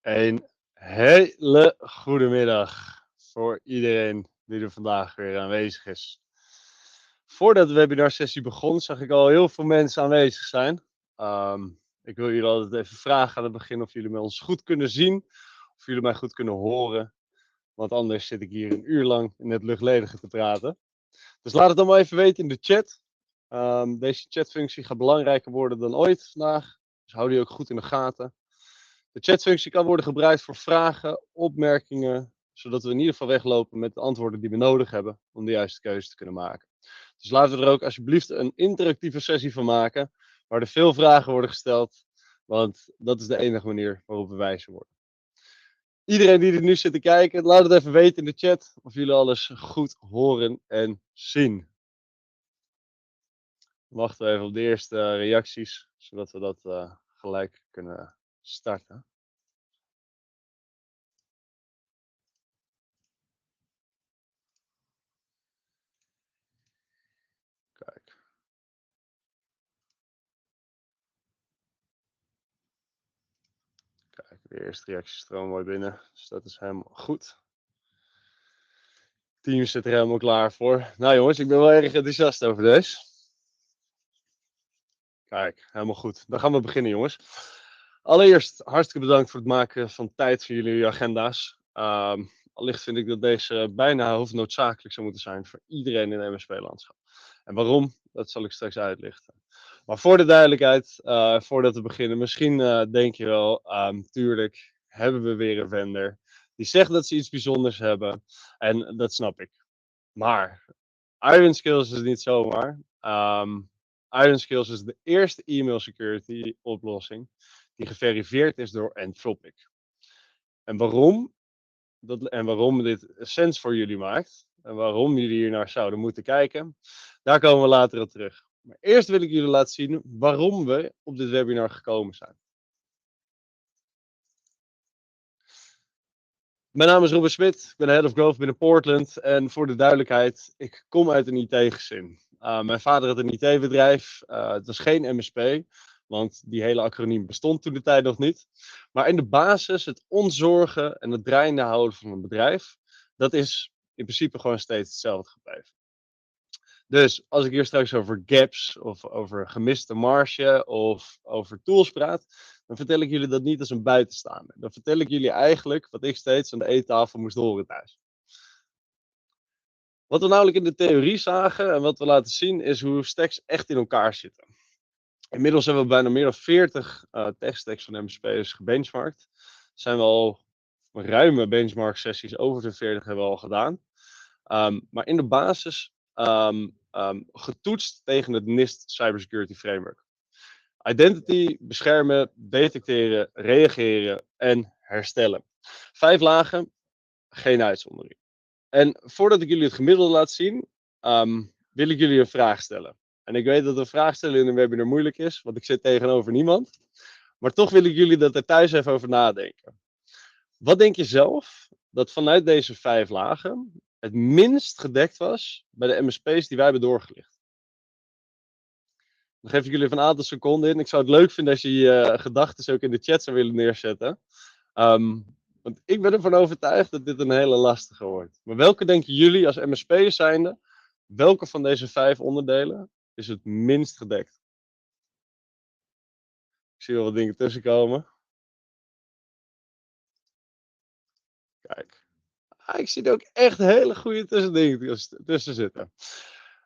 Een hele goede middag voor iedereen die er vandaag weer aanwezig is. Voordat de webinarsessie begon, zag ik al heel veel mensen aanwezig zijn. Ik wil jullie altijd even vragen aan het begin of jullie mij ons goed kunnen zien, of jullie mij goed kunnen horen. Want anders zit ik hier een uur lang in het luchtledige te praten. Dus laat het allemaal even weten in de chat. Deze chatfunctie gaat belangrijker worden dan ooit vandaag. Dus hou die ook goed in de gaten. De chatfunctie kan worden gebruikt voor vragen, opmerkingen, zodat we in ieder geval weglopen met de antwoorden die we nodig hebben om de juiste keuze te kunnen maken. Dus laten we er ook alsjeblieft een interactieve sessie van maken, waar er veel vragen worden gesteld, want dat is de enige manier waarop we wijzer worden. Iedereen die er nu zit te kijken, laat het even weten in de chat of jullie alles goed horen en zien. Wachten we even op de eerste reacties, zodat we dat gelijk kunnen starten. Kijk. Kijk, de eerste reacties stromen mooi binnen, dus dat is helemaal goed. Het team zit er helemaal klaar voor. Nou jongens, ik ben wel erg enthousiast over deze. Kijk, helemaal goed. Dan gaan we beginnen jongens. Allereerst hartstikke bedankt voor het maken van tijd voor jullie agenda's. Allicht vind ik dat deze bijna hoofdnoodzakelijk zou moeten zijn voor iedereen in het MSP-landschap. En waarom, dat zal ik straks uitlichten. Maar voor de duidelijkheid, voordat we beginnen, misschien denk je wel, tuurlijk hebben we weer een vendor die zegt dat ze iets bijzonders hebben. En dat snap ik. Maar IRONSCALES is niet zomaar. IRONSCALES is de eerste e-mail security oplossing die geverifieerd is door Anthropic. En waarom dit sens voor jullie maakt en waarom jullie hier naar zouden moeten kijken, daar komen we later op terug. Maar eerst wil ik jullie laten zien waarom we op dit webinar gekomen zijn. Mijn naam is Robert Smit, ik ben de Head of Growth binnen Portland en voor de duidelijkheid, ik kom uit een IT-gezin. Mijn vader had een IT-bedrijf, het was geen MSP, want die hele acroniem bestond toen de tijd nog niet. Maar in de basis, het ontzorgen en het draaiende houden van een bedrijf, dat is in principe gewoon steeds hetzelfde gebleven. Dus als ik hier straks over gaps of over gemiste marge of over tools praat, dan vertel ik jullie dat niet als een buitenstaander. Dan vertel ik jullie eigenlijk wat ik steeds aan de eettafel moest horen thuis. Wat we namelijk in de theorie zagen en wat we laten zien is hoe stacks echt in elkaar zitten. Inmiddels hebben we bijna meer dan 40 tech-stacks van MSP's gebenchmarkt. Zijn we al ruime benchmark sessies over de 40 hebben we al gedaan. Maar in de basis getoetst tegen het NIST Cybersecurity Framework. Identity, beschermen, detecteren, reageren en herstellen. 5 lagen, geen uitzondering. En voordat ik jullie het gemiddelde laat zien, wil ik jullie een vraag stellen. En ik weet dat een vraag stellen in een webinar moeilijk is, want ik zit tegenover niemand. Maar toch wil ik jullie dat er thuis even over nadenken. Wat denk je zelf dat vanuit deze 5 lagen het minst gedekt was bij de MSP's die wij hebben doorgelicht? Dan geef ik jullie even een aantal seconden in. Ik zou het leuk vinden als je je gedachten ook in de chat zou willen neerzetten. Want ik ben ervan overtuigd dat dit een hele lastige wordt. Maar welke denken jullie als MSP'ers zijnde, welke van deze 5 onderdelen is het minst gedekt? Ik zie wel wat dingen tussenkomen. Kijk. Ik zie er ook echt hele goede tussendingen tussen zitten.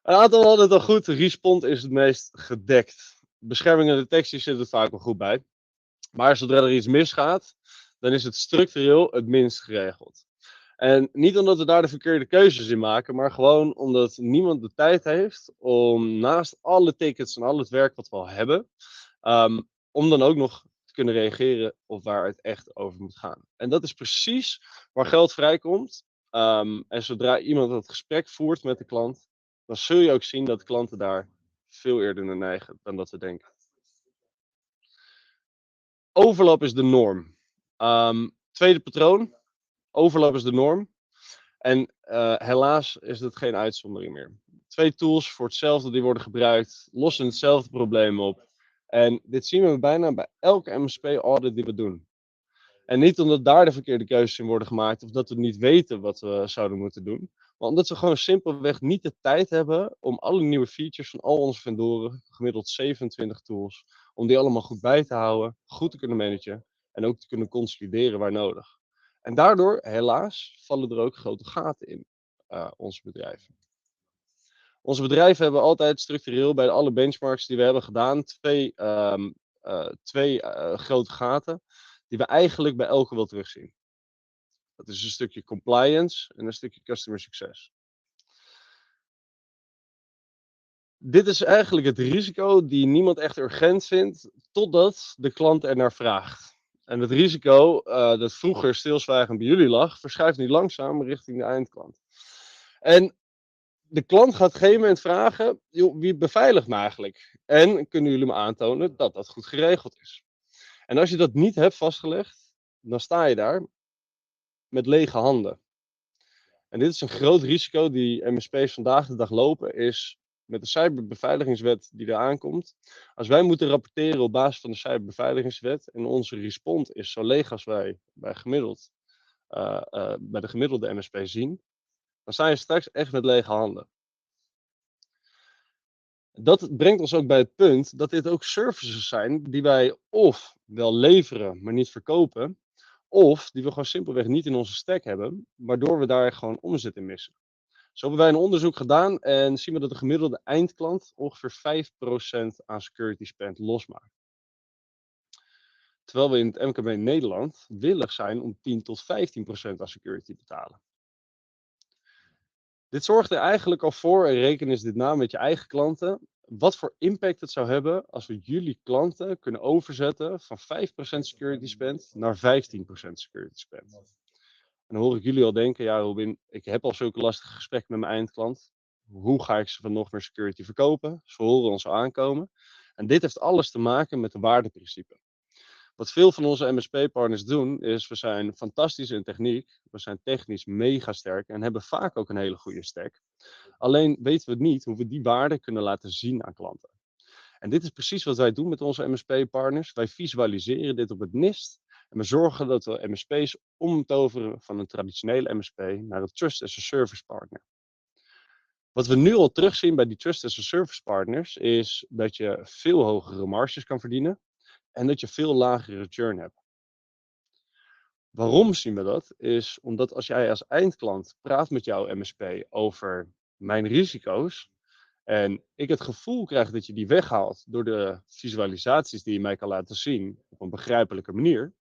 Een aantal hadden het al goed. Respond is het meest gedekt. Bescherming en detectie zit er vaak wel goed bij. Maar zodra er iets misgaat, dan is het structureel het minst geregeld. En niet omdat we daar de verkeerde keuzes in maken, maar gewoon omdat niemand de tijd heeft om naast alle tickets en al het werk wat we al hebben, om dan ook nog te kunnen reageren op waar het echt over moet gaan. En dat is precies waar geld vrijkomt. En zodra iemand dat gesprek voert met de klant, dan zul je ook zien dat klanten daar veel eerder naar neigen dan dat we denken. Overlap is de norm. Tweede patroon. Overlap is de norm. En helaas is dat geen uitzondering meer. 2 tools voor hetzelfde die worden gebruikt, lossen hetzelfde probleem op. En dit zien we bijna bij elke MSP-audit die we doen. En niet omdat daar de verkeerde keuzes in worden gemaakt of dat we niet weten wat we zouden moeten doen. Maar omdat we gewoon simpelweg niet de tijd hebben om alle nieuwe features van al onze vendoren, gemiddeld 27 tools, om die allemaal goed bij te houden, goed te kunnen managen en ook te kunnen consolideren waar nodig. En daardoor, helaas, vallen er ook grote gaten in onze bedrijven. Onze bedrijven hebben altijd structureel bij alle benchmarks die we hebben gedaan twee grote gaten die we eigenlijk bij elke wel terugzien. Dat is een stukje compliance en een stukje customer success. Dit is eigenlijk het risico die niemand echt urgent vindt, totdat de klant er naar vraagt. En het risico dat vroeger stilzwijgend bij jullie lag, verschuift nu langzaam richting de eindklant. En de klant gaat op een gegeven moment vragen, joh, wie beveiligt me eigenlijk? En kunnen jullie me aantonen dat dat goed geregeld is? En als je dat niet hebt vastgelegd, dan sta je daar met lege handen. En dit is een groot risico die MSP's vandaag de dag lopen, is met de cyberbeveiligingswet die eraan komt. Als wij moeten rapporteren op basis van de cyberbeveiligingswet en onze respons is zo leeg als wij bij de gemiddelde MSP zien, dan sta je straks echt met lege handen. Dat brengt ons ook bij het punt dat dit ook services zijn die wij of wel leveren, maar niet verkopen, of die we gewoon simpelweg niet in onze stack hebben, waardoor we daar gewoon omzet in missen. Zo hebben wij een onderzoek gedaan en zien we dat de gemiddelde eindklant ongeveer 5% aan security spend losmaakt. Terwijl we in het MKB Nederland willig zijn om 10 tot 15% aan security te betalen. Dit zorgt er eigenlijk al voor, en reken eens dit na met je eigen klanten, wat voor impact het zou hebben als we jullie klanten kunnen overzetten van 5% security spend naar 15% security spend. En dan hoor ik jullie al denken, ja Robin, ik heb al zulke lastige gesprekken met mijn eindklant. Hoe ga ik ze van nog meer security verkopen? Ze horen ons al aankomen. En dit heeft alles te maken met de waardeprincipe. Wat veel van onze MSP-partners doen, is we zijn fantastisch in techniek. We zijn technisch mega sterk en hebben vaak ook een hele goede stack. Alleen weten we niet hoe we die waarde kunnen laten zien aan klanten. En dit is precies wat wij doen met onze MSP-partners. Wij visualiseren dit op het NIST. En we zorgen dat we MSP's omtoveren van een traditionele MSP naar een Trust as a Service partner. Wat we nu al terugzien bij die Trust as a Service partners is dat je veel hogere marges kan verdienen en dat je veel lagere churn hebt. Waarom zien we dat? Is omdat als jij als eindklant praat met jouw MSP over mijn risico's en ik het gevoel krijg dat je die weghaalt door de visualisaties die je mij kan laten zien op een begrijpelijke manier,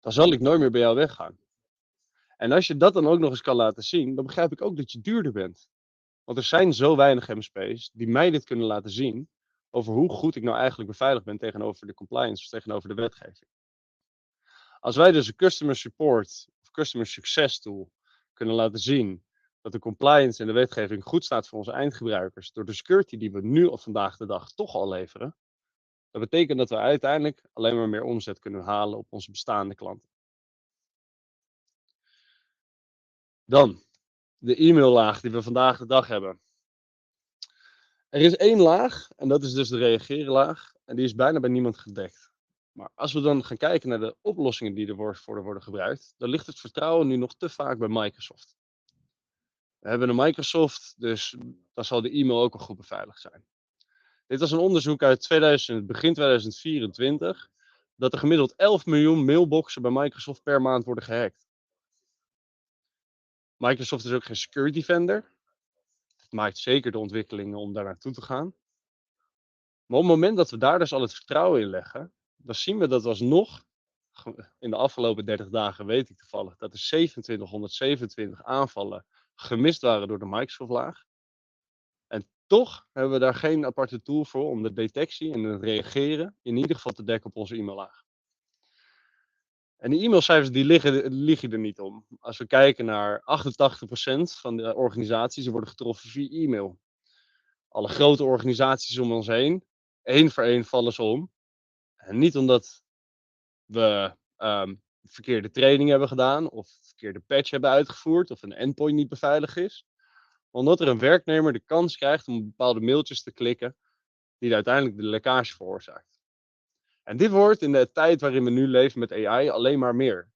dan zal ik nooit meer bij jou weggaan. En als je dat dan ook nog eens kan laten zien, dan begrijp ik ook dat je duurder bent. Want er zijn zo weinig MSP's die mij dit kunnen laten zien over hoe goed ik nou eigenlijk beveiligd ben tegenover de compliance of tegenover de wetgeving. Als wij dus een customer support of customer success tool kunnen laten zien dat de compliance en de wetgeving goed staat voor onze eindgebruikers door de security die we nu op vandaag de dag toch al leveren, dat betekent dat we uiteindelijk alleen maar meer omzet kunnen halen op onze bestaande klanten. Dan de e-maillaag die we vandaag de dag hebben. Er is één laag en dat is dus de reagerenlaag en die is bijna bij niemand gedekt. Maar als we dan gaan kijken naar de oplossingen die er voor worden gebruikt, dan ligt het vertrouwen nu nog te vaak bij Microsoft. We hebben een Microsoft, dus dan zal de e-mail ook wel goed beveiligd zijn. Dit was een onderzoek uit begin 2024, dat er gemiddeld 11 miljoen mailboxen bij Microsoft per maand worden gehackt. Microsoft is ook geen security vendor. Het maakt zeker de ontwikkelingen om daar naartoe te gaan. Maar op het moment dat we daar dus al het vertrouwen in leggen, dan zien we dat alsnog, in de afgelopen 30 dagen weet ik toevallig, dat er 2727 aanvallen gemist waren door de Microsoft-laag. En toch hebben we daar geen aparte tool voor om de detectie en het reageren in ieder geval te dekken op onze e-maillaag. En die e-mailcijfers die liegen er niet om. Als we kijken naar 88% van de organisaties die worden getroffen via e-mail. Alle grote organisaties om ons heen, één voor één vallen ze om. En niet omdat we verkeerde training hebben gedaan of verkeerde patch hebben uitgevoerd of een endpoint niet beveiligd is. Maar omdat er een werknemer de kans krijgt om bepaalde mailtjes te klikken die uiteindelijk de lekkage veroorzaakt. En dit wordt in de tijd waarin we nu leven met AI alleen maar meer.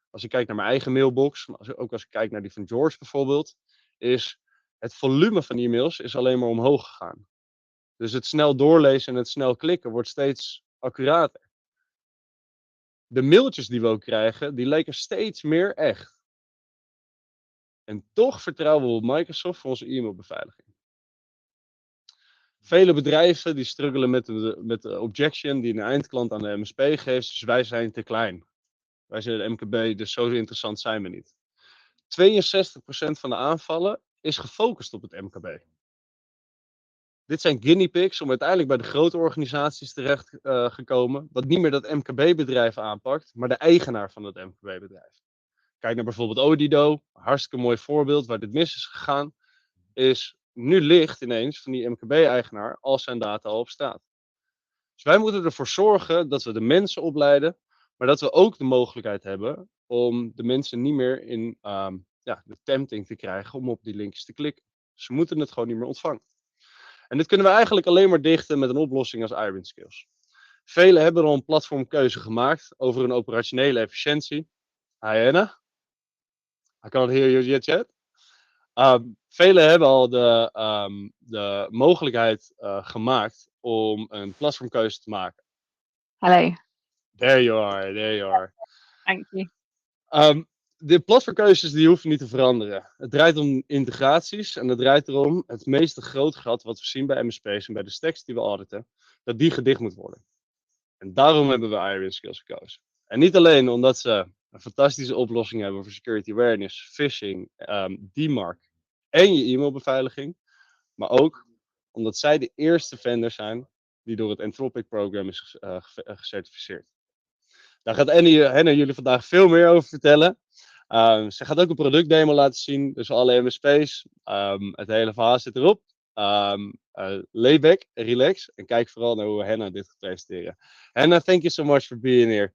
Als ik kijk naar mijn eigen mailbox, maar ook als ik kijk naar die van George bijvoorbeeld, is het volume van e-mails is alleen maar omhoog gegaan. Dus het snel doorlezen en het snel klikken wordt steeds accurater. De mailtjes die we ook krijgen, die lijken steeds meer echt. En toch vertrouwen we op Microsoft voor onze e-mailbeveiliging. Vele bedrijven die struggelen met de objection die een eindklant aan de MSP geeft. Dus wij zijn te klein. Wij zijn de MKB, dus zo interessant zijn we niet. 62% van de aanvallen is gefocust op het MKB. Dit zijn guinea pigs om uiteindelijk bij de grote organisaties terecht gekomen. Wat niet meer dat MKB-bedrijf aanpakt, maar de eigenaar van het MKB-bedrijf. Kijk naar bijvoorbeeld Odido, een hartstikke mooi voorbeeld waar dit mis is gegaan. Is nu ligt ineens van die MKB-eigenaar al zijn data al op straat. Dus wij moeten ervoor zorgen dat we de mensen opleiden, maar dat we ook de mogelijkheid hebben om de mensen niet meer in de tempting te krijgen om op die linkjes te klikken. Ze moeten het gewoon niet meer ontvangen. En dit kunnen we eigenlijk alleen maar dichten met een oplossing als IRONSCALES. Velen hebben al een platformkeuze gemaakt over hun operationele efficiëntie. Hi Anna, I can't hear you yet. Velen hebben al de mogelijkheid gemaakt om een platformkeuze te maken. Hello. There you are. Thank you. De platformkeuzes die hoeven niet te veranderen. Het draait om integraties en het draait erom het meeste groot gat wat we zien bij MSP's en bij de stacks die we auditen, dat die gedicht moet worden. En daarom hebben we IRONSCALES gekozen. En niet alleen omdat ze een fantastische oplossing hebben voor security awareness, phishing, DMARC en je e-mailbeveiliging, maar ook omdat zij de eerste vendor zijn die door het Anthropic Program is gecertificeerd. Daar gaat Henna jullie vandaag veel meer over vertellen. Ze gaat ook een productdemo laten zien, dus alle MSP's. Het hele verhaal zit erop. Lay back, relax en kijk vooral naar hoe Henna dit gaat presenteren. Henna, thank you so much for being here.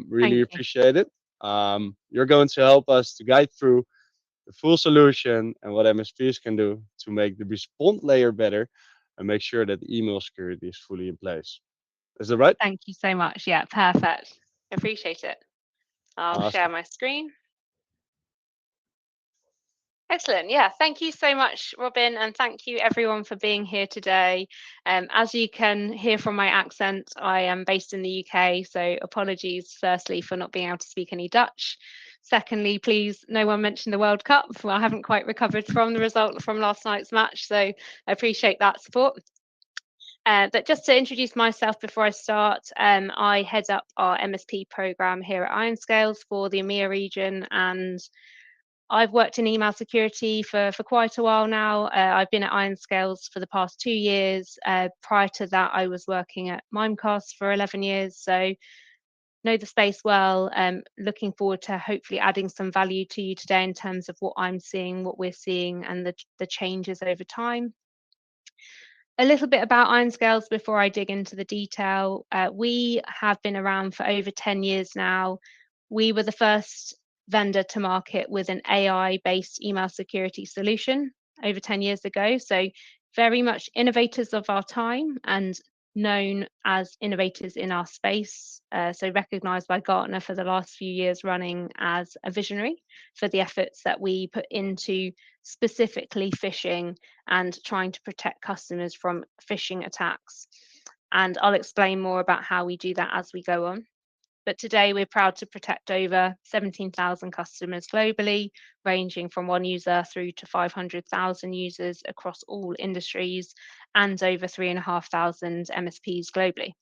Really appreciate it. You're going to help us to guide through the full solution and what MSPs can do to make the response layer better and make sure that the email security is fully in place. Is that right? Thank you so much. Yeah, perfect. Appreciate it. I'll Awesome. share my screen. Excellent. Yeah, thank you so much, Robin, and thank you everyone for being here today. As you can hear from my accent, I am based in the UK, so apologies firstly for not being able to speak any Dutch. Secondly, please, no one mentioned the World Cup. Well, I haven't quite recovered from the result from last night's match, so I appreciate that support. But just to introduce myself before I start, I head up our MSP program here at IRONSCALES for the EMEA region, and I've worked in email security for quite a while now. I've been at IRONSCALES for the past 2 years. Prior to that, I was working at Mimecast for 11 years, so know the space well. Looking forward to hopefully adding some value to you today in terms of what I'm seeing, what we're seeing, and the changes over time. A little bit about IRONSCALES before I dig into the detail. We have been around for over 10 years now. We were the first vendor to market with an AI-based email security solution over 10 years ago. So very much innovators of our time and known as innovators in our space. So recognized by Gartner for the last few years running as a visionary for the efforts that we put into specifically phishing and trying to protect customers from phishing attacks. And I'll explain more about how we do that as we go on. But today we're proud to protect over 17,000 customers globally, ranging from 1 user through to 500,000 users across all industries and over 3,500 MSPs globally.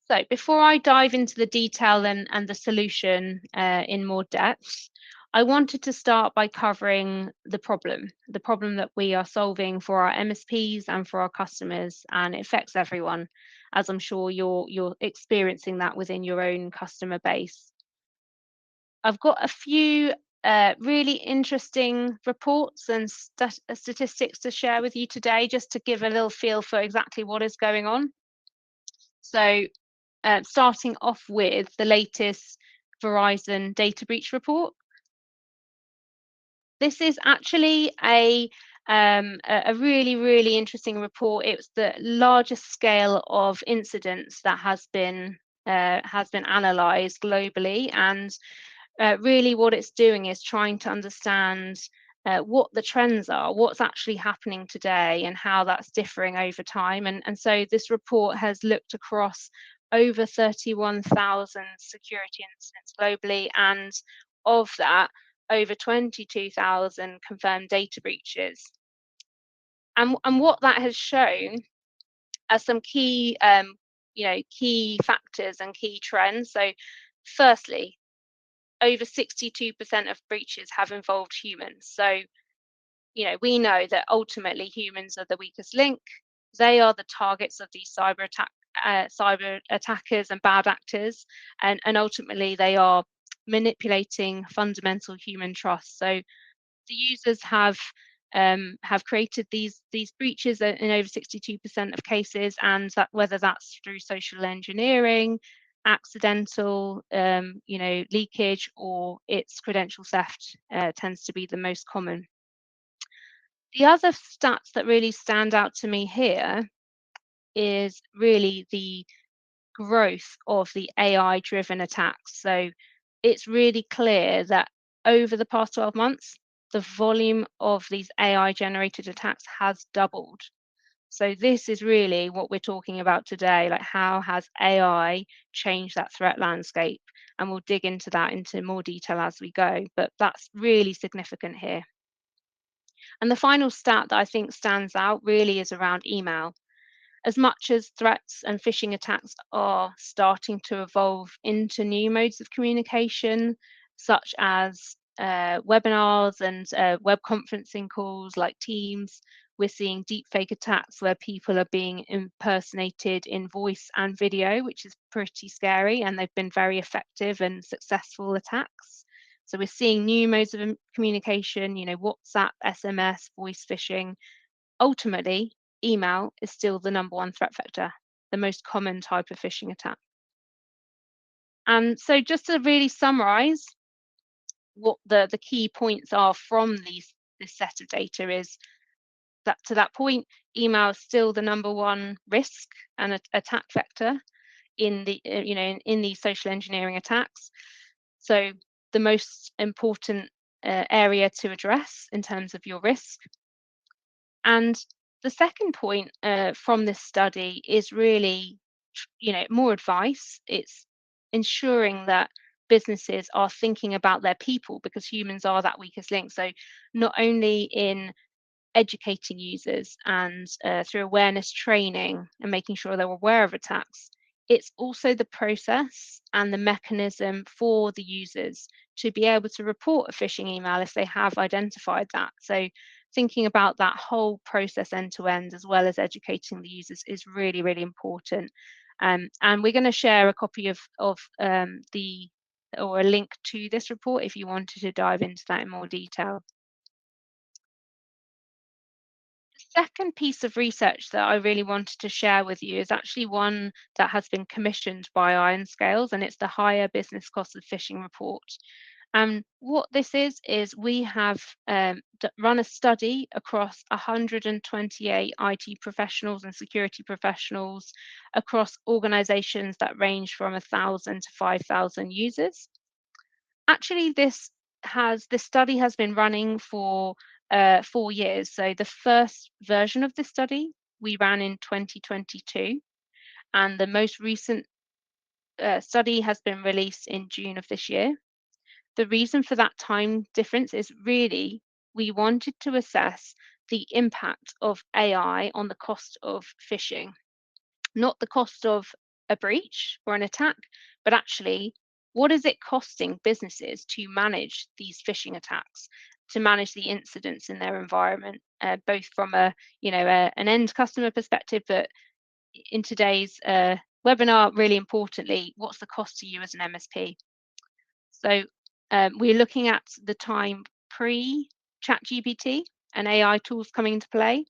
So before I dive into the detail and the solution in more depth, I wanted to start by covering the problem that we are solving for our MSPs and for our customers, and it affects everyone, as I'm sure you're experiencing that within your own customer base. I've got a few really interesting reports and statistics to share with you today, just to give a little feel for exactly what is going on. So starting off with the latest Verizon data breach report. This is actually a a really, really interesting report. It was the largest scale of incidents that has been analysed globally, and really what it's doing is trying to understand what the trends are, what's actually happening today, and how that's differing over time. And so this report has looked across over 31,000 security incidents globally, and of that, over 22,000 confirmed data breaches. And what that has shown as some key, key factors and key trends. So, firstly, over 62% of breaches have involved humans. So, we know that ultimately humans are the weakest link. They are the targets of these cyber attackers and bad actors, and ultimately they are manipulating fundamental human trust. So the users have created these breaches in over 62% of cases, and that whether that's through social engineering, accidental leakage, or it's credential theft tends to be the most common. The other stats that really stand out to me here is really the growth of the AI driven attacks. So it's really clear that over the past 12 months, the volume of these AI generated attacks has doubled. So this is really what we're talking about today, like how has AI changed that threat landscape? And we'll dig into that into more detail as we go, but that's really significant here. And the final stat that I think stands out really is around email. As much as threats and phishing attacks are starting to evolve into new modes of communication, such as webinars and web conferencing calls like Teams, we're seeing deepfake attacks where people are being impersonated in voice and video, which is pretty scary, and they've been very effective and successful attacks. So we're seeing new modes of communication, WhatsApp, SMS, voice phishing. Ultimately, email is still the number one threat vector, the most common type of phishing attack. And so just to really summarize what the key points are from this set of data is that to that point, email is still the number one risk and attack vector in the in these social engineering attacks. So the most important area to address in terms of your risk. And the second point from this study is really, more advice. It's ensuring that businesses are thinking about their people because humans are that weakest link. So not only in educating users and through awareness training and making sure they're aware of attacks, it's also the process and the mechanism for the users to be able to report a phishing email if they have identified that. So thinking about that whole process end to end, as well as educating the users, is really, really important. And we're going to share a copy of or a link to this report if you wanted to dive into that in more detail. Second piece of research that I really wanted to share with you is actually one that has been commissioned by IRONSCALES, and it's the Higher Business Cost of Phishing report. And what this is we have run a study across 128 IT professionals and security professionals across organizations that range from 1,000 to 5,000 users. Actually, this study has been running for 4 years. So the first version of this study we ran in 2022, and the most recent study has been released in June of this year. The reason for that time difference is really we wanted to assess the impact of AI on the cost of phishing, not the cost of a breach or an attack, but actually what is it costing businesses to manage these phishing attacks, to manage the incidents in their environment, both from an end customer perspective, but in today's webinar, really importantly, what's the cost to you as an MSP? So we're looking at the time pre-ChatGPT and AI tools coming into play,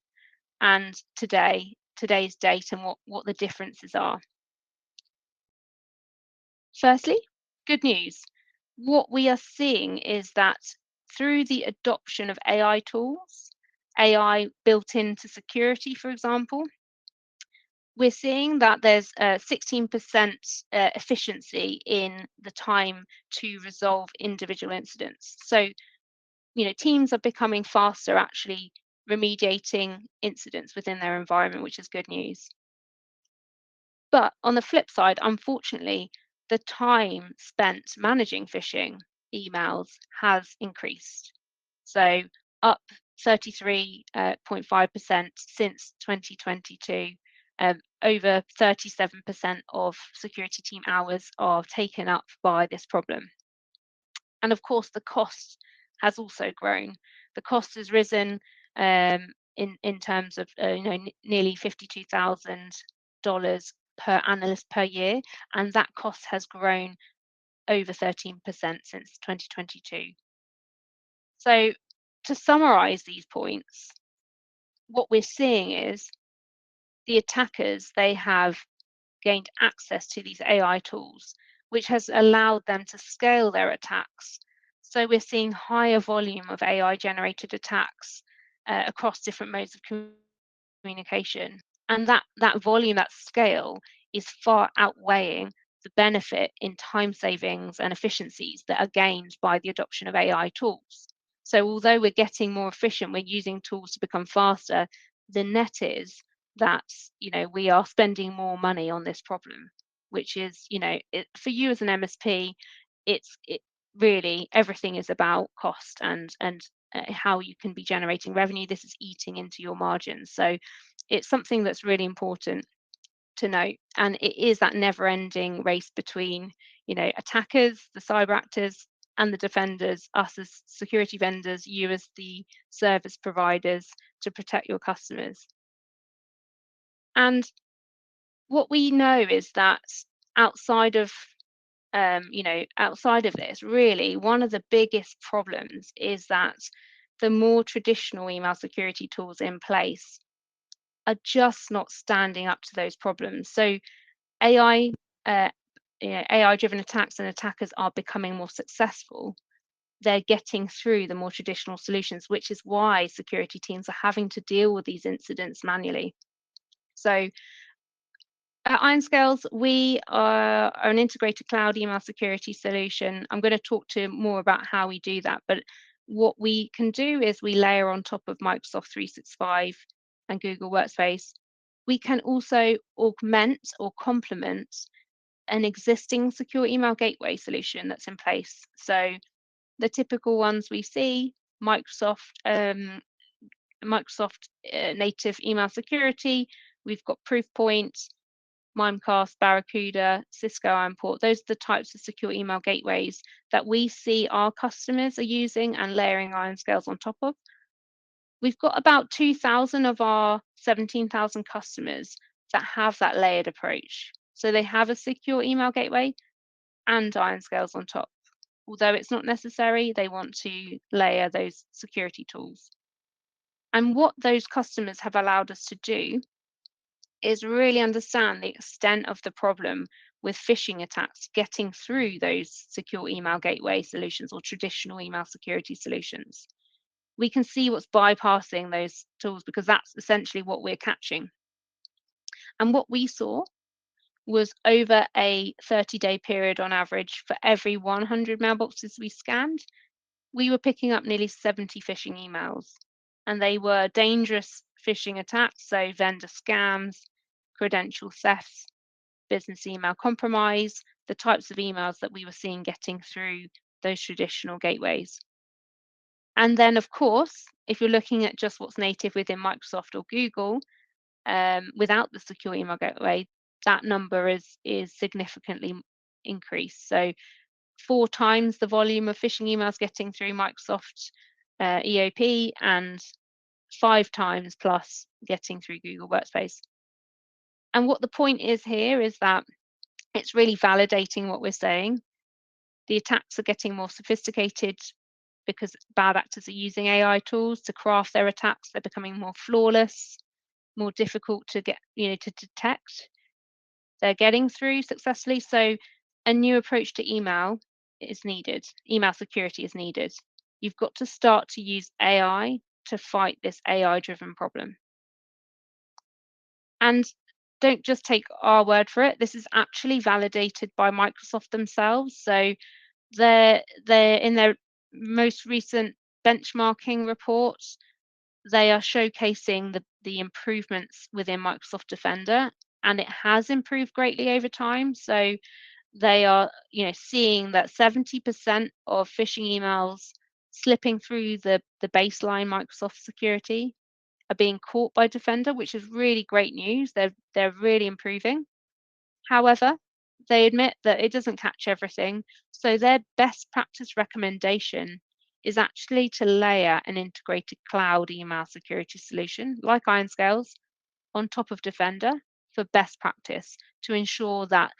and today's date and what the differences are. Firstly, good news. What we are seeing is that through the adoption of AI tools, AI built into security, for example, we're seeing that there's a 16% efficiency in the time to resolve individual incidents. So, teams are becoming faster actually remediating incidents within their environment, which is good news. But on the flip side, unfortunately, the time spent managing phishing emails has increased. So up 33.5% since 2022. Over 37% of security team hours are taken up by this problem. And of course, the cost has also grown. The cost has risen in terms of nearly $52,000 per analyst per year, and that cost has grown over 13% since 2022. So to summarize these points, what we're seeing is the attackers, they have gained access to these AI tools, which has allowed them to scale their attacks. So we're seeing higher volume of AI generated attacks across different modes of communication. And that volume, that scale is far outweighing the benefit in time savings and efficiencies that are gained by the adoption of AI tools. So although we're getting more efficient, we're using tools to become faster, the net is that we are spending more money on this problem, which is for you as an MSP, it really everything is about cost and how you can be generating revenue. This is eating into your margins. So it's something that's really important to note, and it is that never-ending race between attackers, the cyber actors, and the defenders, us as security vendors, you as the service providers to protect your customers. And what we know is that outside of outside of this, really one of the biggest problems is that the more traditional email security tools in place are just not standing up to those problems. So AI, AI-driven attacks and attackers are becoming more successful. They're getting through the more traditional solutions, which is why security teams are having to deal with these incidents manually. So at IRONSCALES, we are an integrated cloud email security solution. I'm going to talk to more about how we do that, but what we can do is we layer on top of Microsoft 365 and Google Workspace. We can also augment or complement an existing secure email gateway solution that's in place. So the typical ones we see, Microsoft native email security, we've got Proofpoint, Mimecast, Barracuda, Cisco Import. Those are the types of secure email gateways that we see our customers are using and layering IRONSCALES on top of. We've got about 2,000 of our 17,000 customers that have that layered approach. So they have a secure email gateway and IRONSCALES on top. Although it's not necessary, they want to layer those security tools. And what those customers have allowed us to do is really understand the extent of the problem with phishing attacks getting through those secure email gateway solutions or traditional email security solutions. We can see what's bypassing those tools because that's essentially what we're catching. And what we saw was over a 30-day period on average, for every 100 mailboxes we scanned, we were picking up nearly 70 phishing emails. And they were dangerous phishing attacks, so vendor scams, credential thefts, business email compromise, the types of emails that we were seeing getting through those traditional gateways. And then, of course, if you're looking at just what's native within Microsoft or Google, without the secure email gateway, that number is significantly increased. So 4 times the volume of phishing emails getting through Microsoft EOP and 5 times plus getting through Google Workspace. And what the point is here is that it's really validating what we're saying. The attacks are getting more sophisticated because bad actors are using AI tools to craft their attacks. They're becoming more flawless, more difficult to get, to detect. They're getting through successfully. So a new approach to email is needed. Email security is needed. You've got to start to use AI to fight this AI-driven problem. And don't just take our word for it. This is actually validated by Microsoft themselves. So they're in their most recent benchmarking reports, they are showcasing the improvements within Microsoft Defender, and it has improved greatly over time. So they are, seeing that 70% of phishing emails slipping through the baseline Microsoft security are being caught by Defender, which is really great news. They're really improving. However, they admit that it doesn't catch everything. So their best practice recommendation is actually to layer an integrated cloud email security solution like IRONSCALES on top of Defender for best practice to ensure that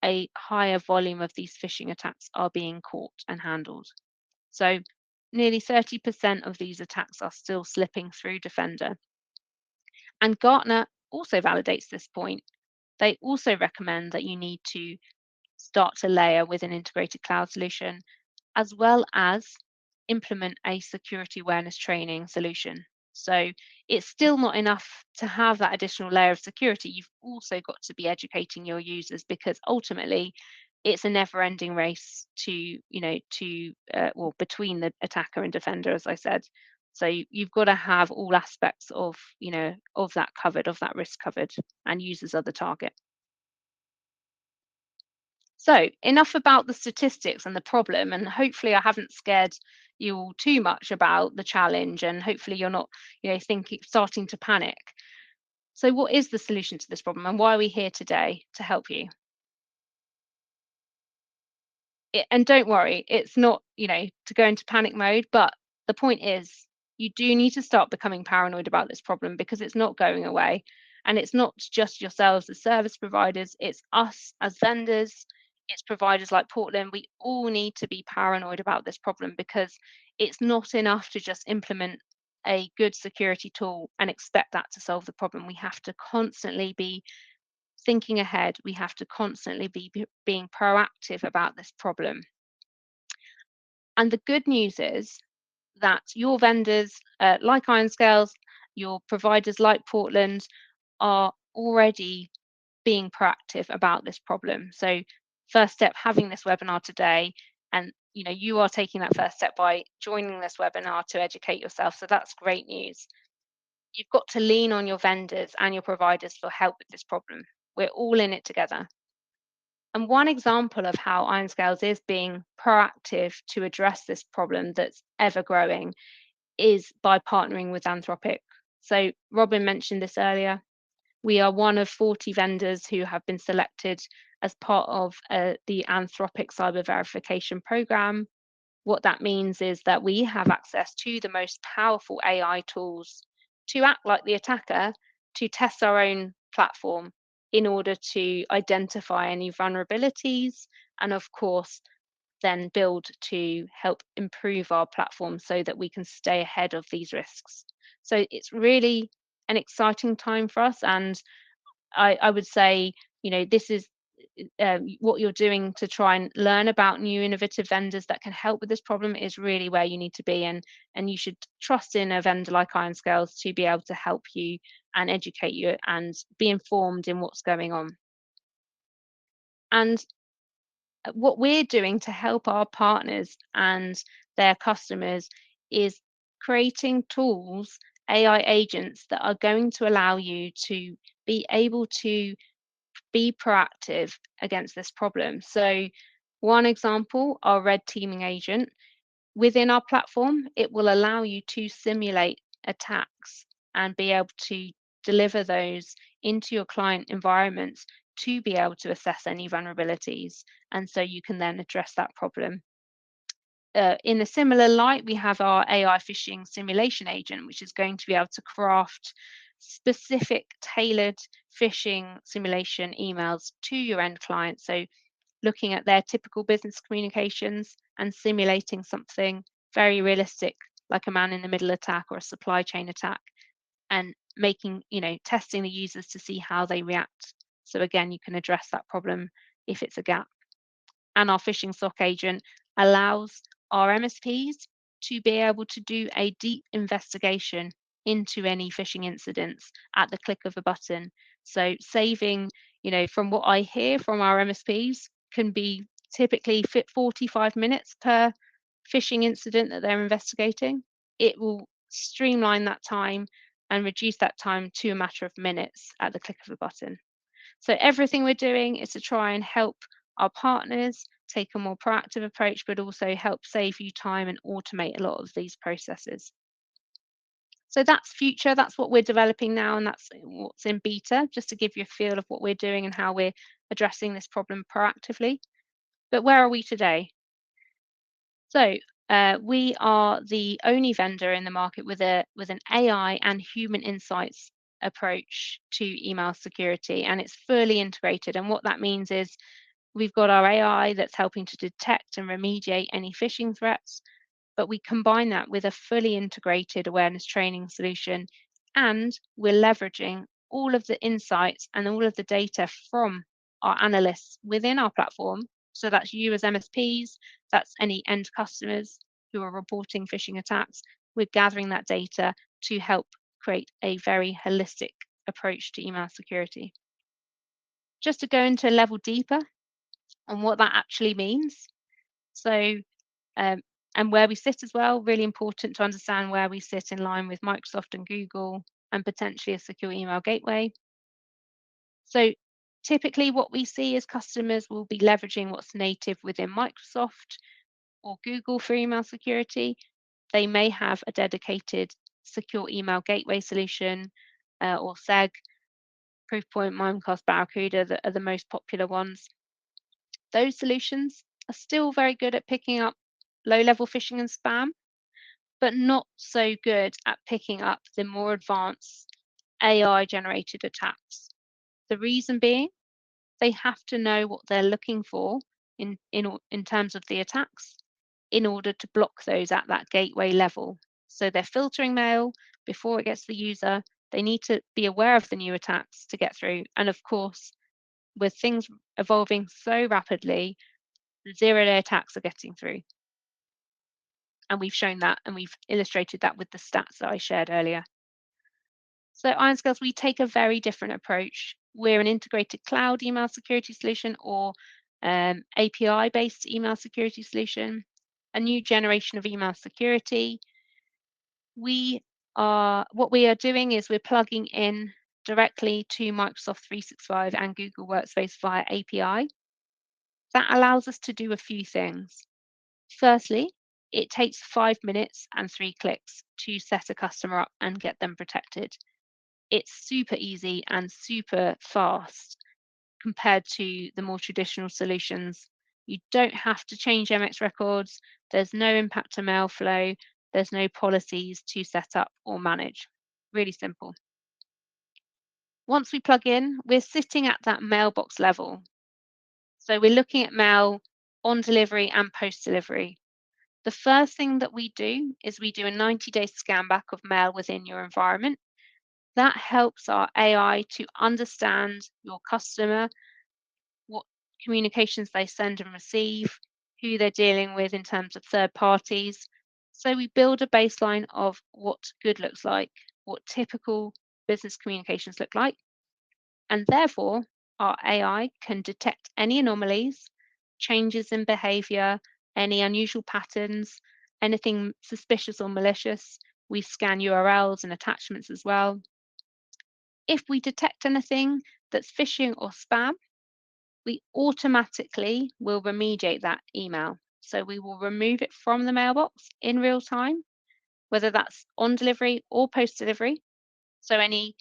a higher volume of these phishing attacks are being caught and handled. So nearly 30% of these attacks are still slipping through Defender. And Gartner also validates this point. They also recommend that you need to start to layer with an integrated cloud solution, as well as implement a security awareness training solution. So it's still not enough to have that additional layer of security. You've also got to be educating your users, because ultimately it's a never-ending race between the attacker and defender, as I said. So you've got to have all aspects of that risk covered, and users are the target. So enough about the statistics and the problem, and hopefully I haven't scared you all too much about the challenge, and hopefully you're not, starting to panic. So what is the solution to this problem, and why are we here today to help you? And don't worry, it's not, to go into panic mode, but the point is you do need to start becoming paranoid about this problem, because it's not going away. And it's not just yourselves as service providers, it's us as vendors, it's providers like Portland. We all need to be paranoid about this problem, because it's not enough to just implement a good security tool and expect that to solve the problem. We have to constantly be thinking ahead. We have to constantly be being proactive about this problem. And the good news is that your vendors, like IRONSCALES, your providers like Portland, are already being proactive about this problem. So first step, having this webinar today, and you are taking that first step by joining this webinar to educate yourself. So that's great news. You've got to lean on your vendors and your providers for help with this problem. We're all in it together. And one example of how IRONSCALES is being proactive to address this problem that's ever growing is by partnering with Anthropic. So Robin mentioned this earlier. We are one of 40 vendors who have been selected as part of the Anthropic cyber verification program. What that means is that we have access to the most powerful AI tools to act like the attacker, to test our own platform in order to identify any vulnerabilities, and of course, then build to help improve our platform so that we can stay ahead of these risks. So it's really an exciting time for us. And I would say, this is what you're doing to try and learn about new innovative vendors that can help with this problem is really where you need to be. And you should trust in a vendor like IRONSCALES to be able to help you and educate you and be informed in what's going on. And what we're doing to help our partners and their customers is creating tools, AI agents, that are going to allow you to be able to be proactive against this problem. So one example, our red teaming agent. Within our platform, it will allow you to simulate attacks and be able to deliver those into your client environments to be able to assess any vulnerabilities. And so you can then address that problem. In a similar light, we have our AI phishing simulation agent, which is going to be able to craft specific tailored phishing simulation emails to your end client. So looking at their typical business communications and simulating something very realistic, like a man in the middle attack or a supply chain attack, and testing the users to see how they react. So again, you can address that problem if it's a gap. And our phishing SOC agent allows our MSPs to be able to do a deep investigation into any phishing incidents at the click of a button. So saving, from what I hear from our MSPs, can be typically 45 minutes per phishing incident that they're investigating. It will streamline that time and reduce that time to a matter of minutes at the click of a button. So everything we're doing is to try and help our partners take a more proactive approach, but also help save you time and automate a lot of these processes. So that's future, that's what we're developing now, and that's what's in beta, just to give you a feel of what we're doing and how we're addressing this problem proactively. But where are we today? So we are the only vendor in the market with an AI and human insights approach to email security, and it's fully integrated. And what that means is we've got our AI that's helping to detect and remediate any phishing threats, but we combine that with a fully integrated awareness training solution, and we're leveraging all of the insights and all of the data from our analysts within our platform. So that's you as MSPs, that's any end customers who are reporting phishing attacks. We're gathering that data to help create a very holistic approach to email security. Just to go into a level deeper on what that actually means. So, and where we sit as well, really important to understand where we sit in line with Microsoft and Google and potentially a secure email gateway. So typically what we see is customers will be leveraging what's native within Microsoft or Google for email security. They may have a dedicated secure email gateway solution or SEG, Proofpoint, Mimecast, Barracuda are the most popular ones. Those solutions are still very good at picking up low-level phishing and spam, but not so good at picking up the more advanced AI-generated attacks. The reason being, they have to know what they're looking for in terms of the attacks in order to block those at that gateway level. So they're filtering mail before it gets to the user. They need to be aware of the new attacks to get through. And of course, with things evolving so rapidly, zero-day attacks are getting through. And we've shown that, and we've illustrated that with the stats that I shared earlier. So IRONSCALES, we take a very different approach. We're an integrated cloud email security solution or API-based email security solution, a new generation of email security. What we are doing is we're plugging in directly to Microsoft 365 and Google Workspace via API. That allows us to do a few things. Firstly, it takes 5 minutes and 3 clicks to set a customer up and get them protected. It's super easy and super fast compared to the more traditional solutions. You don't have to change MX records. There's no impact to mail flow. There's no policies to set up or manage. Really simple. Once we plug in, we're sitting at that mailbox level. So we're looking at mail on delivery and post delivery. The first thing that we do is we do a 90-day scan back of mail within your environment. That helps our AI to understand your customer, what communications they send and receive, who they're dealing with in terms of third parties. So we build a baseline of what good looks like, what typical business communications look like, and therefore our AI can detect any anomalies, changes in behavior, any unusual patterns, anything suspicious or malicious. We scan URLs and attachments as well. If we detect anything that's phishing or spam, we automatically will remediate that email. So we will remove it from the mailbox in real time, whether that's on delivery or post delivery. So any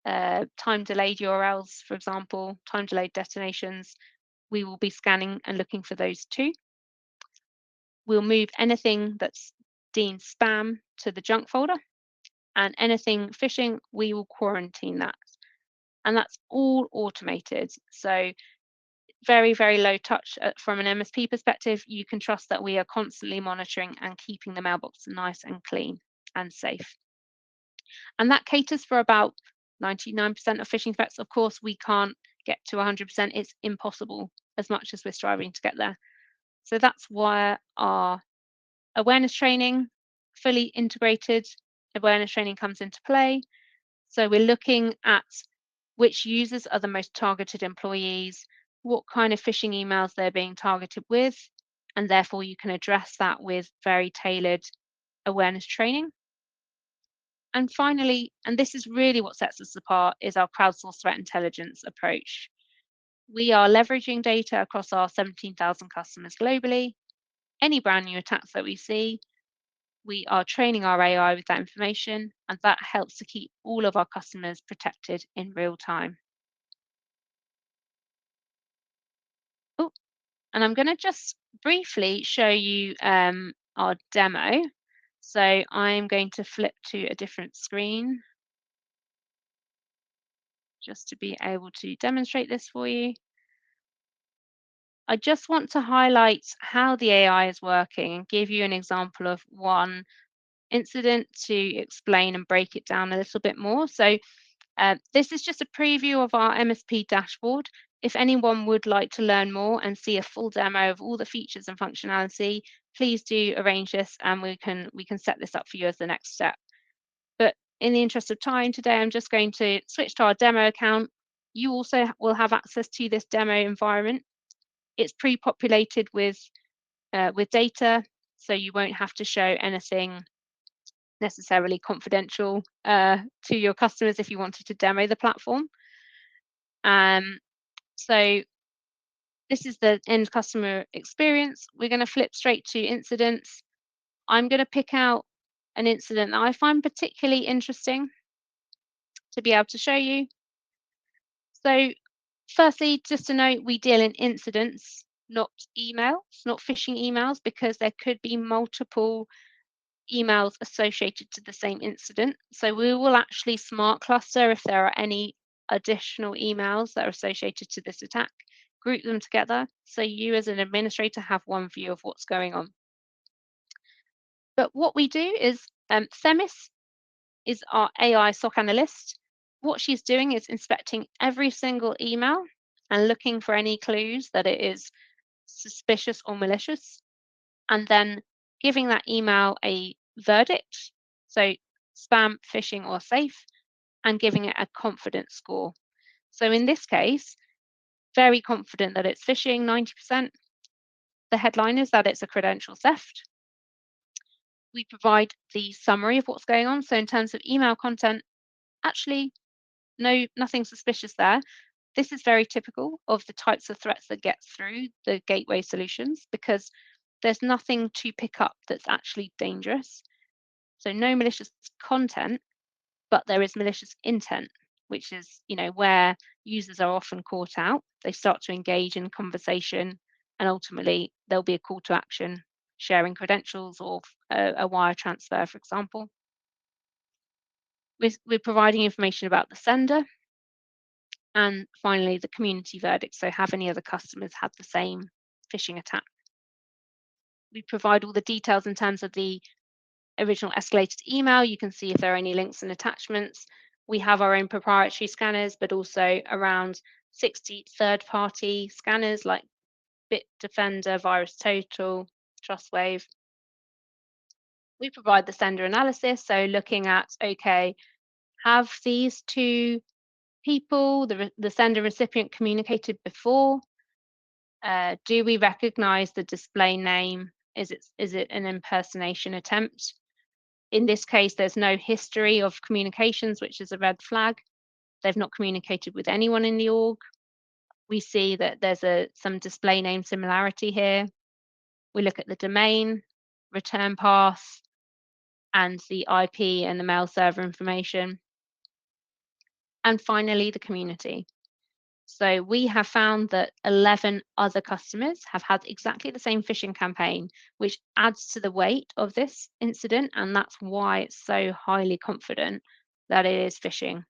time delayed URLs, for example, time delayed destinations, we will be scanning and looking for those too. We'll move anything that's deemed spam to the junk folder, and anything phishing, we will quarantine that. And that's all automated. So very, very low touch from an MSP perspective. You can trust that we are constantly monitoring and keeping the mailbox nice and clean and safe. And that caters for about 99% of phishing threats. Of course, we can't get to 100%. It's impossible as much as we're striving to get there. So that's why our Awareness training, fully integrated awareness training comes into play. So we're looking at which users are the most targeted employees, what kind of phishing emails they're being targeted with, and therefore you can address that with very tailored awareness training. And finally, and this is really what sets us apart, is our crowdsourced threat intelligence approach. We are leveraging data across our 17,000 customers globally. Any brand new attacks that we see, we are training our AI with that information, and that helps to keep all of our customers protected in real time. Oh, and I'm going to just briefly show you our demo. So I'm going to flip to a different screen just to be able to demonstrate this for you. I just want to highlight how the AI is working and give you an example of one incident to explain and break it down a little bit more. So this is just a preview of our MSP dashboard. If anyone would like to learn more and see a full demo of all the features and functionality, please do arrange this and we can set this up for you as the next step. But in the interest of time today, I'm just going to switch to our demo account. You also will have access to this demo environment. It's pre-populated with data, so you won't have to show anything necessarily confidential to your customers if you wanted to demo the platform. So this is the end customer experience. We're going to flip straight to incidents. I'm going to pick out an incident that I find particularly interesting to be able to show you. So firstly, just to note, we deal in incidents, not emails, not phishing emails, because there could be multiple emails associated to the same incident. So we will actually smart cluster if there are any additional emails that are associated to this attack, group them together so you as an administrator have one view of what's going on. But what we do is Themis is our AI SOC analyst. What she's doing is inspecting every single email and looking for any clues that it is suspicious or malicious, and then giving that email a verdict, so spam, phishing, or safe, and giving it a confidence score. So in this case, very confident that it's phishing, 90%. The headline is that it's a credential theft. We provide the summary of what's going on. So in terms of email content, actually, nothing suspicious there. This is very typical of the types of threats that get through the gateway solutions because there's nothing to pick up that's actually dangerous. So no malicious content, but there is malicious intent, which is, where users are often caught out. They start to engage in conversation, and ultimately there'll be a call to action, sharing credentials or a wire transfer, for example. We're providing information about the sender, and finally the community verdict. So have any other customers had the same phishing attack? We provide all the details in terms of the original escalated email. You can see if there are any links and attachments. We have our own proprietary scanners, but also around 60 third-party scanners like Bitdefender, VirusTotal, TrustWave. We provide the sender analysis, so looking at, okay, have these two people, the sender recipient, communicated before? Do we recognize the display name? Is it an impersonation attempt? In this case, there's no history of communications, which is a red flag. They've not communicated with anyone in the org. We see that there's some display name similarity here. We look at the domain, return path, and the IP and the mail server information. And finally, the community. So we have found that 11 other customers have had exactly the same phishing campaign, which adds to the weight of this incident. And that's why it's so highly confident that it is phishing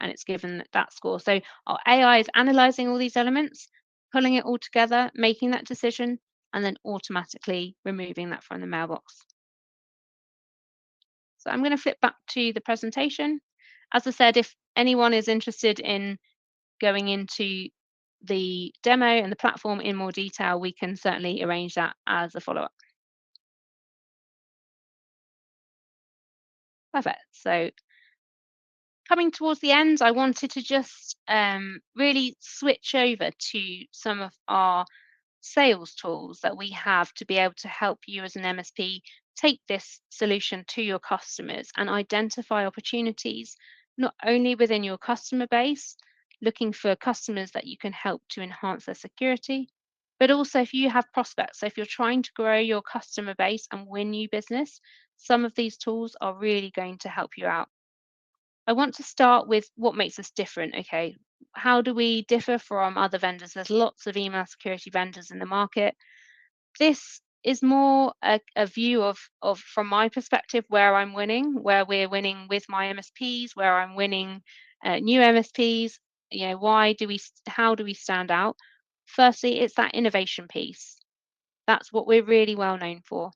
and it's given that score. So our AI is analyzing all these elements, pulling it all together, making that decision, and then automatically removing that from the mailbox. So I'm going to flip back to the presentation. As I said, if anyone is interested in going into the demo and the platform in more detail, we can certainly arrange that as a follow-up. Perfect. So coming towards the end, I wanted to just really switch over to some of our sales tools that we have to be able to help you as an MSP take this solution to your customers and identify opportunities not only within your customer base, looking for customers that you can help to enhance their security, but also if you have prospects. So if you're trying to grow your customer base and win new business, some of these tools are really going to help you out. I want to start with what makes us different. Okay, how do we differ from other vendors? There's lots of email security vendors in the market. This is more a view of from my perspective where I'm winning, where we're winning with my MSPs, where I'm winning new MSPs. How do we stand out? Firstly, it's that innovation piece. That's what we're really well known for.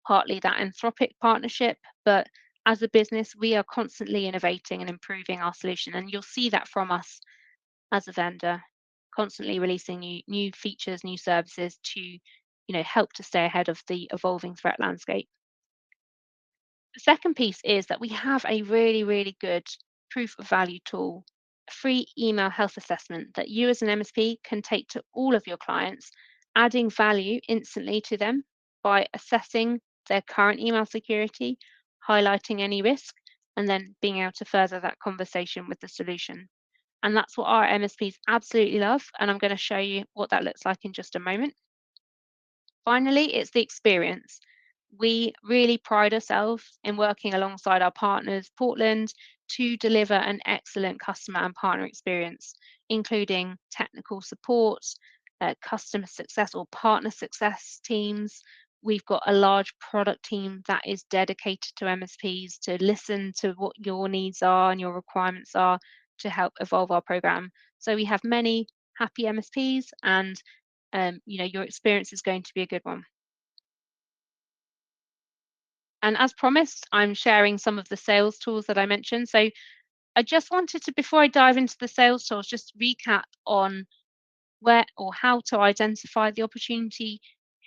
Partly that Anthropic partnership, but as a business, we are constantly innovating and improving our solution. And you'll see that from us as a vendor, constantly releasing new features, new services to, help to stay ahead of the evolving threat landscape. The second piece is that we have a really, really good proof of value tool, a free email health assessment that you as an MSP can take to all of your clients, adding value instantly to them by assessing their current email security, highlighting any risk, and then being able to further that conversation with the solution. And that's what our MSPs absolutely love. And I'm going to show you what that looks like in just a moment. Finally, it's the experience. We really pride ourselves in working alongside our partners, Portland, to deliver an excellent customer and partner experience, including technical support, customer success or partner success teams. We've got a large product team that is dedicated to MSPs to listen to what your needs are and your requirements are to help evolve our program. So we have many happy MSPs and your experience is going to be a good one. And as promised, I'm sharing some of the sales tools that I mentioned. So I just wanted to, before I dive into the sales tools, just recap on where or how to identify the opportunity,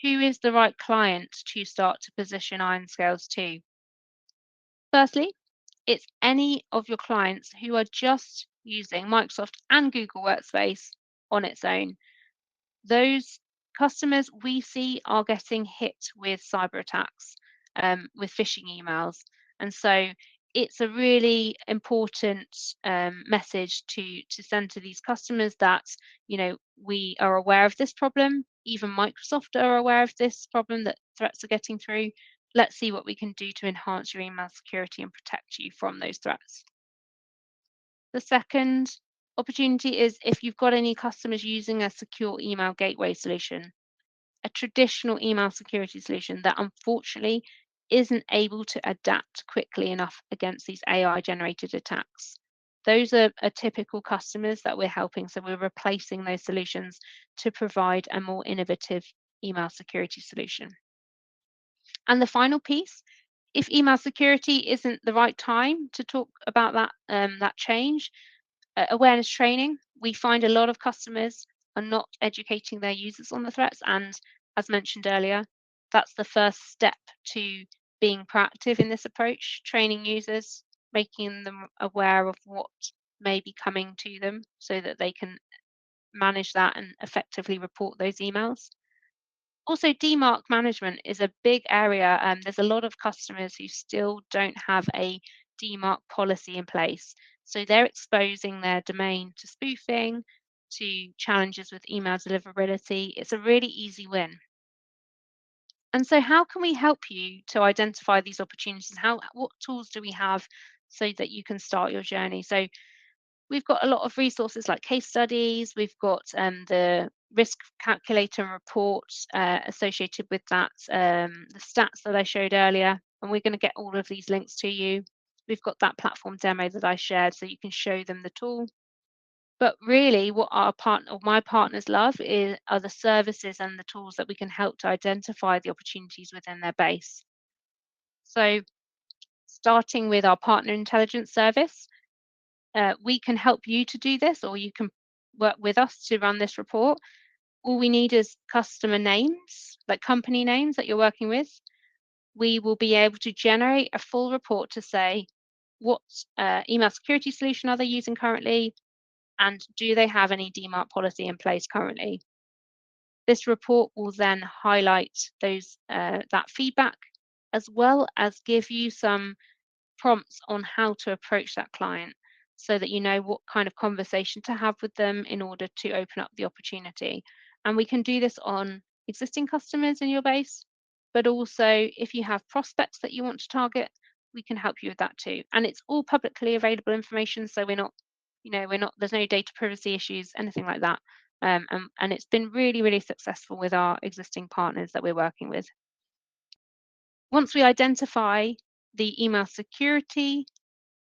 who is the right client to start to position IRONSCALES to. Firstly, it's any of your clients who are just using Microsoft and Google Workspace on its own. Those customers we see are getting hit with cyber attacks, with phishing emails. And so it's a really important message to send to these customers that, we are aware of this problem. Even Microsoft are aware of this problem that threats are getting through. Let's see what we can do to enhance your email security and protect you from those threats. The second opportunity is if you've got any customers using a secure email gateway solution, a traditional email security solution that unfortunately isn't able to adapt quickly enough against these AI generated attacks. Those are typical customers that we're helping. So we're replacing those solutions to provide a more innovative email security solution. And the final piece, if email security isn't the right time to talk about that change, awareness training. We find a lot of customers are not educating their users on the threats. And as mentioned earlier, that's the first step to being proactive in this approach, training users, making them aware of what may be coming to them so that they can manage that and effectively report those emails. Also, DMARC management is a big area. There's a lot of customers who still don't have a DMARC policy in place. So they're exposing their domain to spoofing, to challenges with email deliverability. It's a really easy win. And so how can we help you to identify these opportunities? What tools do we have so that you can start your journey? So we've got a lot of resources like case studies. We've got the risk calculator and reports associated with that, the stats that I showed earlier, and we're going to get all of these links to you. We've got that platform demo that I shared so you can show them the tool. But really, what my partners love are the services and the tools that we can help to identify the opportunities within their base. So starting with our partner intelligence service, we can help you to do this, or you can work with us to run this report. All we need is customer names, like company names that you're working with. we will be able to generate a full report to say what email security solution are they using currently, and do they have any DMARC policy in place currently. This report will then highlight that feedback, as well as give you some prompts on how to approach that client so that you know what kind of conversation to have with them in order to open up the opportunity. And we can do this on existing customers in your base, but also if you have prospects that you want to target, we can help you with that too. And it's all publicly available information, so there's no data privacy issues, anything like that. And it's been really, really successful with our existing partners that we're working with. Once we identify the email security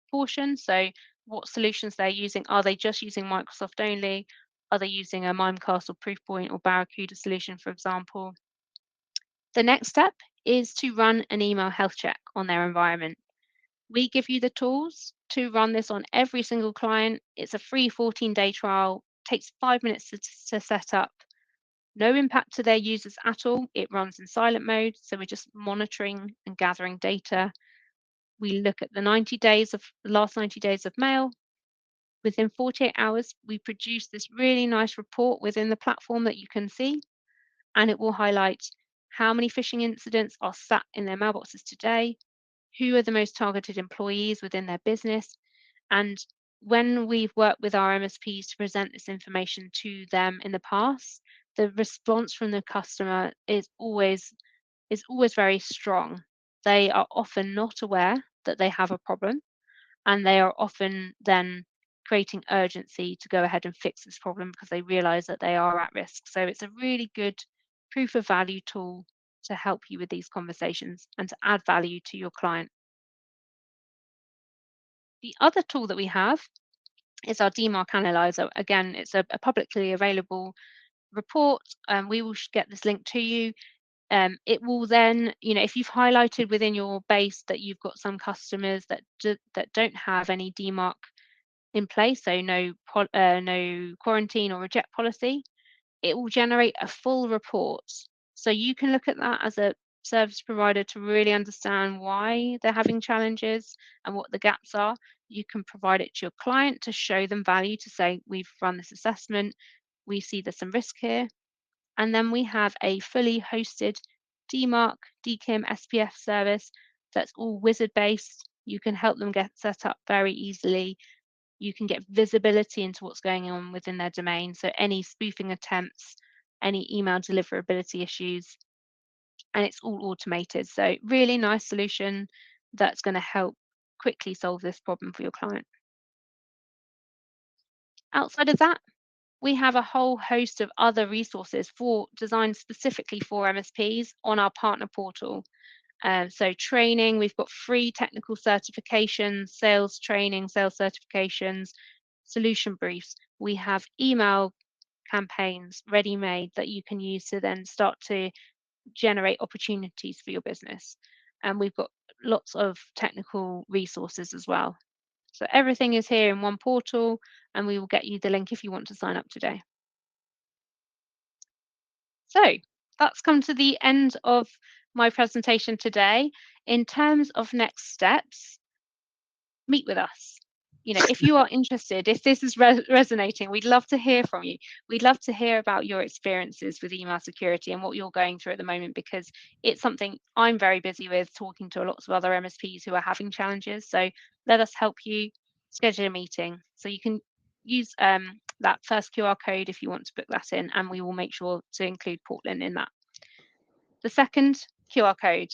portion, so what solutions they're using, are they just using Microsoft only? Are they using a Mimecast or Proofpoint or Barracuda solution, for example? The next step is to run an email health check on their environment. We give you the tools to run this on every single client. It's a free 14-day trial, takes 5 minutes to set up. No impact to their users at all. It runs in silent mode, so we're just monitoring and gathering data. We look at the last 90 days of mail. Within 48 hours, we produce this really nice report within the platform that you can see, and it will highlight how many phishing incidents are sat in their mailboxes today, who are the most targeted employees within their business, and when we've worked with our MSPs to present this information to them in the past, the response from the customer is always very strong. They are often not aware that they have a problem, and they are often then creating urgency to go ahead and fix this problem because they realize that they are at risk. So it's a really good proof of value tool to help you with these conversations and to add value to your client. The other tool that we have is our DMARC analyzer. Again, it's a publicly available report, and we will get this link to you. It will then, if you've highlighted within your base that you've got some customers that don't have any DMARC in place, so no quarantine or reject policy, it will generate a full report. So you can look at that as a service provider to really understand why they're having challenges and what the gaps are. You can provide it to your client to show them value, to say, we've run this assessment, we see there's some risk here. And then we have a fully hosted DMARC, DKIM, SPF service that's all wizard based. You can help them get set up very easily. You can get visibility into what's going on within their domain. So any spoofing attempts, any email deliverability issues, and it's all automated. So really nice solution that's going to help quickly solve this problem for your client. Outside of that, we have a whole host of other resources designed specifically for MSPs on our partner portal. So training, we've got free technical certifications, sales training, sales certifications, solution briefs. We have email campaigns ready-made that you can use to then start to generate opportunities for your business. And we've got lots of technical resources as well. So everything is here in one portal, and we will get you the link if you want to sign up today. So that's come to the end of my presentation today. In terms of next steps, meet with us. If you are interested, if this is resonating, we'd love to hear from you. We'd love to hear about your experiences with email security and what you're going through at the moment, because it's something I'm very busy with, talking to lots of other MSPs who are having challenges. So let us help you schedule a meeting. So you can use that first QR code if you want to book that in, and we will make sure to include Portland in that. The second QR code,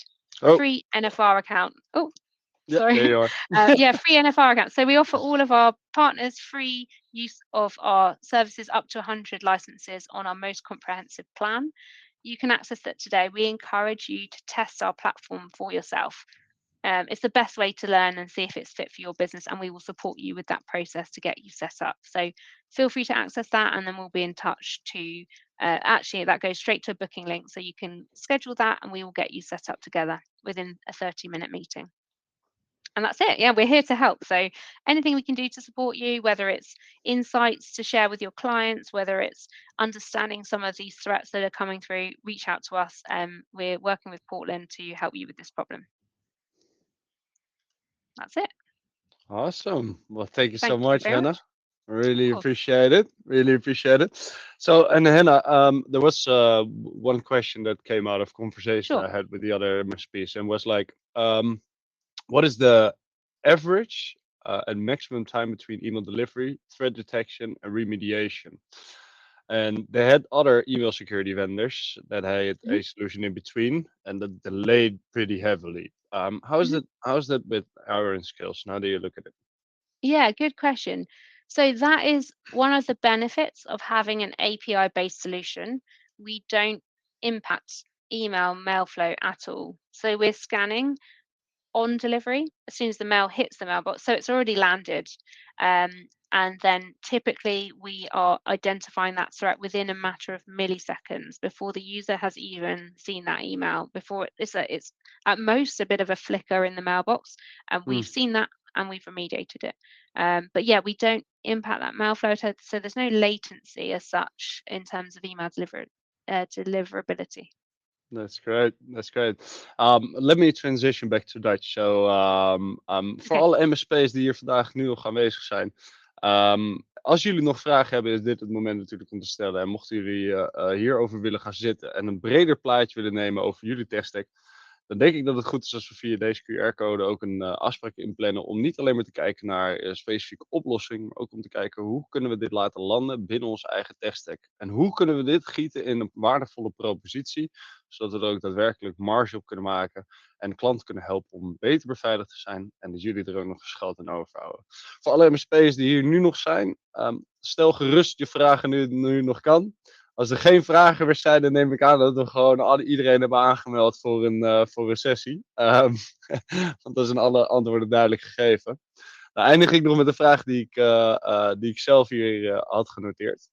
free NFR account. Oh, yeah, sorry. there you are. Free NFR account. So we offer all of our partners free use of our services up to 100 licenses on our most comprehensive plan. You can access that today. We encourage you to test our platform for yourself. It's the best way to learn and see if it's fit for your business, and we will support you with that process to get you set up. So feel free to access that, and then we'll be in touch to actually, that goes straight to a booking link, so you can schedule that and we will get you set up together within a 30-minute meeting. And that's it. Yeah, we're here to help. So anything we can do to support you, whether it's insights to share with your clients, whether it's understanding some of these threats that are coming through, reach out to us. We're working with Portland to help you with this problem. That's it. Awesome. Well, thank you so Thank you much, very Hannah. much. Really Of course. appreciate it. Really appreciate it. So, and Hannah, there was one question that came out of conversation Sure. I had with the other MSPs, and was like, what is the average and maximum time between email delivery, threat detection, and remediation? And they had other email security vendors that had Mhm, a solution in between, and that delayed pretty heavily. How is mhm. that? How is that with IRONSCALES? And how do you look at it? Yeah, good question. So that is one of the benefits of having an API-based solution. We don't impact email mail flow at all. So we're scanning on delivery as soon as the mail hits the mailbox. So it's already landed. Um, and then typically we are identifying that threat within a matter of milliseconds before the user has even seen that email, before it's at most a bit of a flicker in the mailbox. And Hmm, we've seen that and we've remediated it. But yeah, we don't impact that mail flow. So there's no latency as such in terms of email deliverability. that's great. That's great. Let me transition back to Dutch. So, voor Okay, alle MSP's die hier vandaag nu nog aanwezig zijn. Als jullie nog vragen hebben, is dit het moment natuurlijk om te stellen. En mochten jullie hierover willen gaan zitten en een breder plaatje willen nemen over jullie techstack, dan denk ik dat het goed is als we via deze QR-code ook een afspraak inplannen om niet alleen maar te kijken naar specifieke oplossing, maar ook om te kijken hoe kunnen we dit laten landen binnen onze eigen techstack. En hoe kunnen we dit gieten in een waardevolle propositie, zodat we er ook daadwerkelijk marge op kunnen maken en klanten kunnen helpen om beter beveiligd te zijn en dat jullie er ook nog gescheld aan overhouden. Voor alle MSP's die hier nu nog zijn, stel gerust je vragen nu nog kan. Als er geen vragen meer zijn, dan neem ik aan dat we gewoon iedereen hebben aangemeld voor een sessie. Want dan zijn alle antwoorden duidelijk gegeven. Dan eindig ik nog met een vraag die ik zelf hier had genoteerd.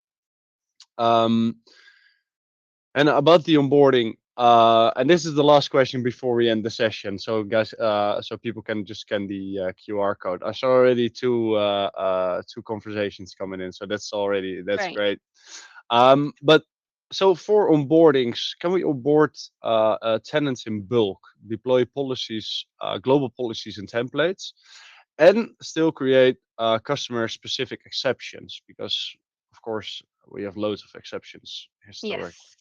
And about the onboarding, and this is the last question before we end the session. So guys, so people can just scan the QR code. I saw already two conversations coming in, so that's great. great. But so for onboardings, can we onboard tenants in bulk, deploy policies, global policies and templates, and still create customer-specific exceptions? Because of course we have loads of exceptions historically. Yes.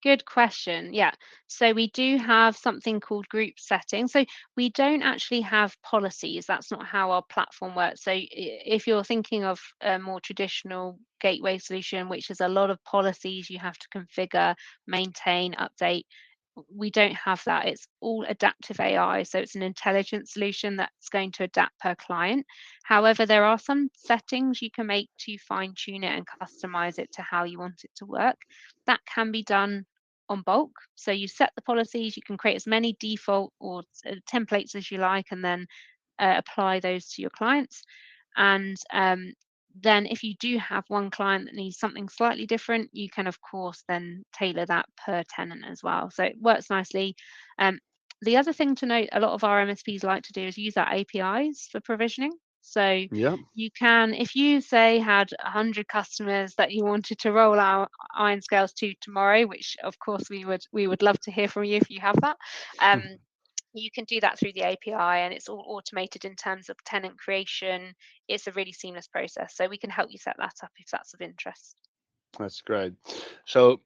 Good question. Yeah. So we do have something called group settings. So we don't actually have policies. That's not how our platform works. So if you're thinking of a more traditional gateway solution, which is a lot of policies you have to configure, maintain, update, we don't have that. It's all adaptive AI. So it's an intelligent solution that's going to adapt per client. However, there are some settings you can make to fine tune it and customize it to how you want it to work. That can be done on bulk. So you set the policies, you can create as many default or templates as you like, and then apply those to your clients. And then if you do have one client that needs something slightly different, you can of course then tailor that per tenant as well. So it works nicely. Um, the other thing to note, a lot of our MSPs like to do is use our APIs for provisioning. So Yeah. you can, if you say had 100 customers that you wanted to roll out Iron Scales to tomorrow, which of course we would love to hear from you if you have that. Um, you can do that through the API, and it's all automated in terms of tenant creation. It's a really seamless process. So we can help you set that up if that's of interest. That's great. So,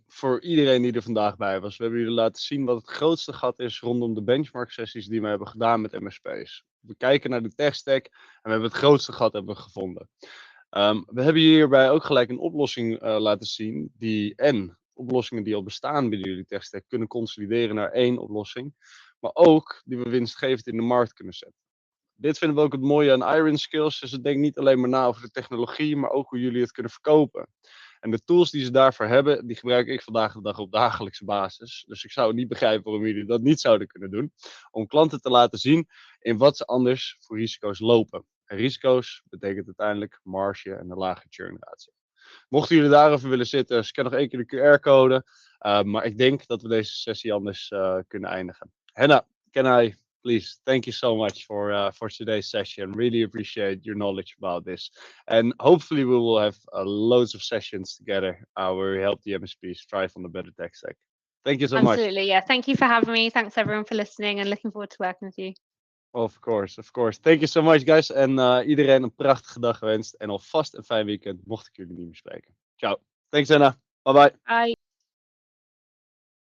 voor iedereen die er vandaag bij was, we hebben jullie laten zien wat het grootste gat is rondom de benchmark sessies die we hebben gedaan met MSP's. We kijken naar de tech stack en we hebben het grootste gat hebben gevonden. We hebben hierbij ook gelijk een oplossing laten zien en oplossingen die al bestaan binnen jullie tech stack kunnen consolideren naar één oplossing, maar ook die we winstgevend in de markt kunnen zetten. Dit vinden we ook het mooie aan IRONSCALES. Dus het denkt niet alleen maar na over de technologie, maar ook hoe jullie het kunnen verkopen. En de tools die ze daarvoor hebben, die gebruik ik vandaag de dag op dagelijkse basis. Dus ik zou niet begrijpen waarom jullie dat niet zouden kunnen doen. Om klanten te laten zien in wat ze anders voor risico's lopen. En risico's betekent uiteindelijk marge en een lage churn ratio. Mochten jullie daarover willen zitten, scan nog één keer de QR-code. Maar ik denk dat we deze sessie anders kunnen eindigen. Henna, can I please, thank you so much for today's session. Really appreciate your knowledge about this. And hopefully we will have loads of sessions together where we help the MSPs thrive on the better tech stack. Thank you so much. Absolutely, yeah. Thank you for having me. Thanks everyone for listening and looking forward to working with you. Of course, of course. Thank you so much, guys. En iedereen een prachtige dag gewenst. En alvast een fijn weekend, mocht ik jullie niet meer spreken. Ciao. Thanks, Anna. Bye bye. Bye.